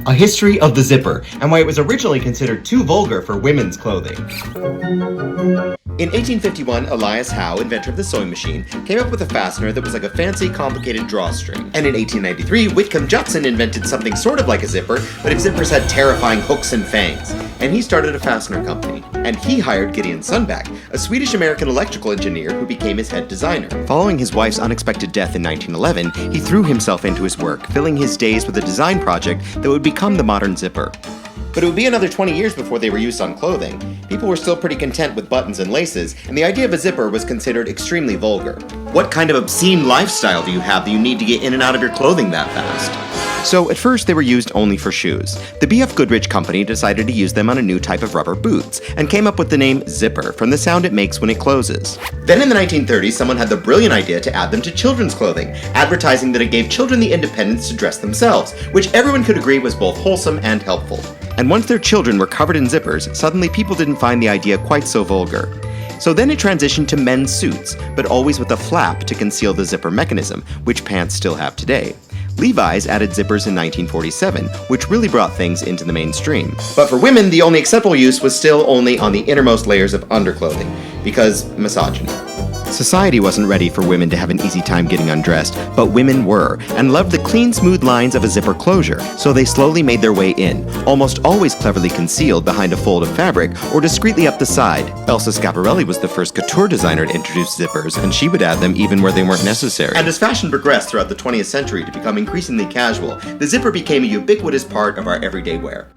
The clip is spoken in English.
A history of the zipper, and why it was originally considered too vulgar for women's clothing. In 1851, Elias Howe, inventor of the sewing machine, came up with a fastener that was like a fancy, complicated drawstring. And in 1893, Whitcomb Judson invented something sort of like a zipper, but its zippers had terrifying hooks and fangs. And he started a fastener company. And he hired Gideon Sundback, a Swedish-American electrical engineer who became his head designer. Following his wife's unexpected death in 1911, he threw himself into his work, filling his days with a design project that would become the modern zipper. But it would be another 20 years before they were used on clothing. People were still pretty content with buttons and laces, and the idea of a zipper was considered extremely vulgar. What kind of obscene lifestyle do you have that you need to get in and out of your clothing that fast? So at first they were used only for shoes. The B.F. Goodrich Company decided to use them on a new type of rubber boots, and came up with the name zipper from the sound it makes when it closes. Then in the 1930s, someone had the brilliant idea to add them to children's clothing, advertising that it gave children the independence to dress themselves, which everyone could agree was both wholesome and helpful. And once their children were covered in zippers, suddenly people didn't find the idea quite so vulgar. So then it transitioned to men's suits, but always with a flap to conceal the zipper mechanism, which pants still have today. Levi's added zippers in 1947, which really brought things into the mainstream. But for women, the only acceptable use was still only on the innermost layers of underclothing, because misogyny. Society wasn't ready for women to have an easy time getting undressed, but women were, and loved the clean, smooth lines of a zipper closure, so they slowly made their way in, almost always cleverly concealed behind a fold of fabric or discreetly up the side. Elsa Schiaparelli was the first couture designer to introduce zippers, and she would add them even where they weren't necessary. And as fashion progressed throughout the 20th century to become increasingly casual, the zipper became a ubiquitous part of our everyday wear.